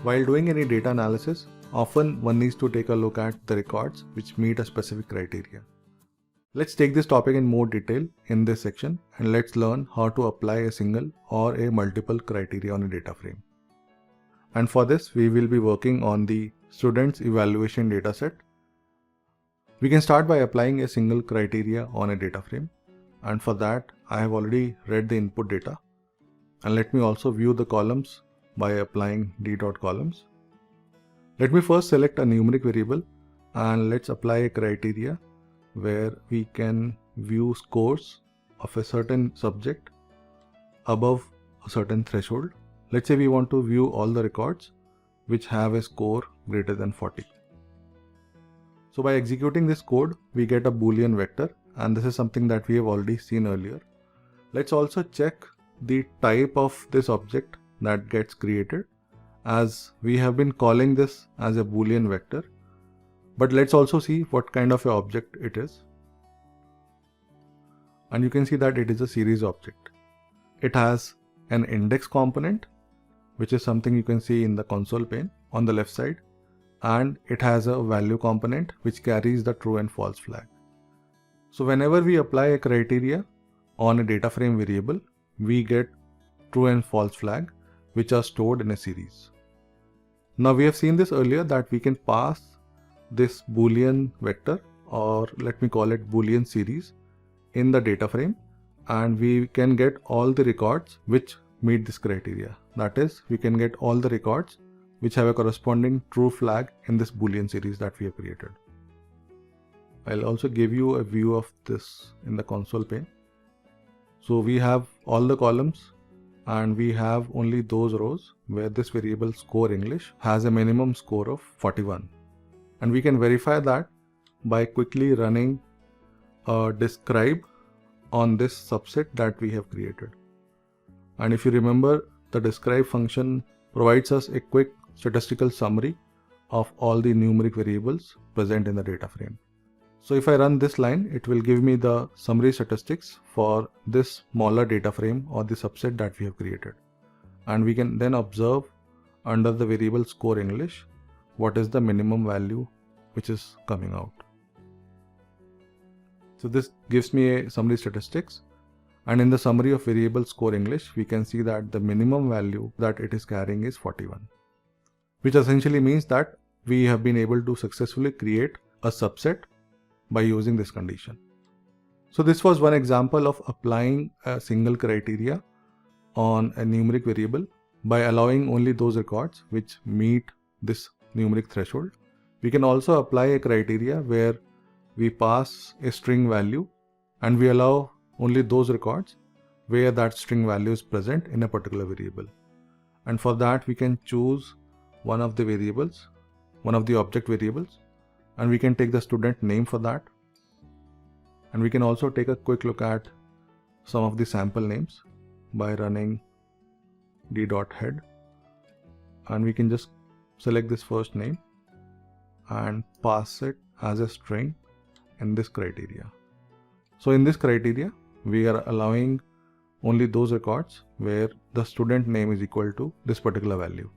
While doing any data analysis, often one needs to take a look at the records which meet a specific criteria. Let's take this topic in more detail in this section and let's learn how to apply a single or a multiple criteria on a data frame. And for this, we will be working on the students evaluation dataset. We can start by applying a single criteria on a data frame. And for that, I have already read the input data. And let me also view the columns by applying d.columns. Let me first select a numeric variable and let's apply a criteria where we can view scores of a certain subject above a certain threshold. Let's say we want to view all the records which have a score greater than 40. So by executing this code, we get a Boolean vector, and this is something that we have already seen earlier. Let's also check the type of this object that gets created, as we have been calling this as a Boolean vector. But let's also see what kind of an object it is. And you can see that it is a series object. It has an index component, which is something you can see in the console pane on the left side. And it has a value component which carries the true and false flag. So whenever we apply a criteria on a data frame variable, we get true and false flag which are stored in a series. Now we have seen this earlier that we can pass this Boolean vector, or let me call it Boolean series, in the data frame, and we can get all the records which meet this criteria. That is, we can get all the records which have a corresponding true flag in this Boolean series that we have created. I'll also give you a view of this in the console pane. So we have all the columns and we have only those rows where this variable score English has a minimum score of 41. And we can verify that by quickly running a describe on this subset that we have created. And if you remember, the describe function provides us a quick statistical summary of all the numeric variables present in the data frame. So if I run this line, it will give me the summary statistics for this smaller data frame or the subset that we have created. And we can then observe under the variable score English what is the minimum value which is coming out. So this gives me a summary statistics, and in the summary of variable score English, we can see that the minimum value that it is carrying is 41, which essentially means that we have been able to successfully create a subset by using this condition. So this was one example of applying a single criteria on a numeric variable by allowing only those records which meet this numeric threshold. We can also apply a criteria where we pass a string value and we allow only those records where that string value is present in a particular variable. And for that, we can choose one of the variables, one of the object variables, and we can take the student name for that. And we can also take a quick look at some of the sample names by running d.head, and we can just select this first name and pass it as a string in this criteria. So in this criteria, we are allowing only those records where the student name is equal to this particular value.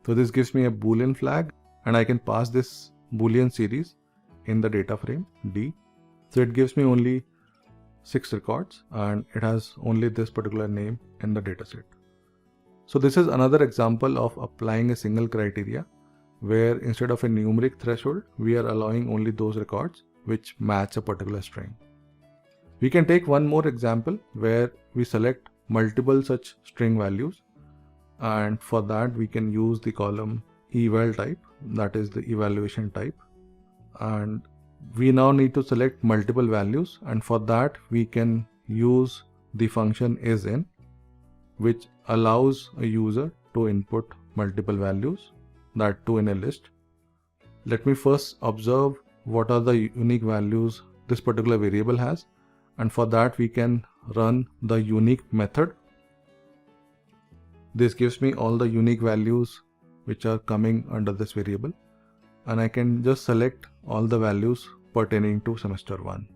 So this gives me a Boolean flag, and I can pass this Boolean series in the data frame D. So it gives me only 6 records and it has only this particular name in the dataset. So this is another example of applying a single criteria where instead of a numeric threshold, we are allowing only those records which match a particular string. We can take one more example where we select multiple such string values, and for that we can use the column eval type, that is the evaluation type. And we now need to select multiple values, and for that we can use the function isIn, which allows a user to input multiple values, that too in a list. Let me first observe what are the unique values this particular variable has, and for that we can run the unique method. This gives me all the unique values which are coming under this variable, and I can just select all the values pertaining to semester 1.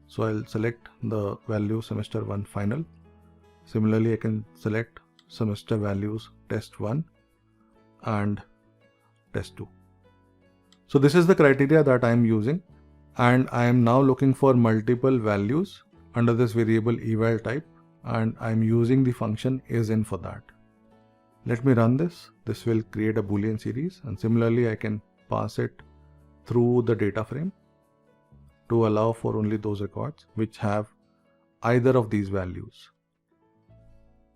So I'll select the value semester 1 final. Similarly, I can select semester values test1 and test2. So this is the criteria that I am using, and I am now looking for multiple values under this variable eval type, and I am using the function isIn for that. Let me run this. This will create a Boolean series, and similarly I can pass it through the data frame to allow for only those records which have either of these values.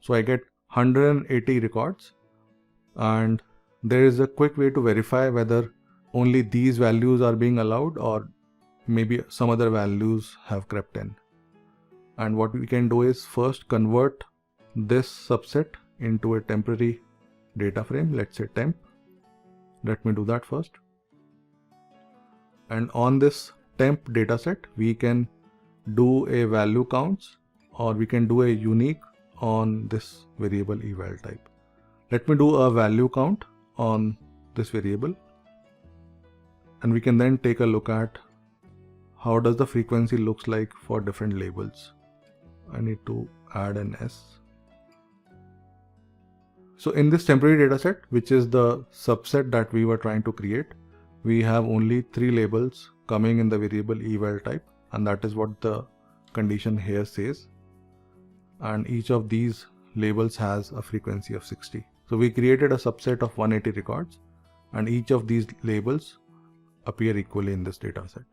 So I get 180 records, and there is a quick way to verify whether only these values are being allowed or maybe some other values have crept in. And what we can do is first convert this subset into a temporary data frame. Let's say temp. Let me do that first. And on this temp dataset, we can do a value counts, or we can do a unique on this variable eval type. Let me do a value count on this variable, and we can then take a look at how does the frequency looks like for different labels. I need to add an S. So in this temporary dataset, which is the subset that we were trying to create, we have only 3 labels coming in the variable eval type, and that is what the condition here says. And each of these labels has a frequency of 60. So we created a subset of 180 records, and each of these labels appear equally in this dataset.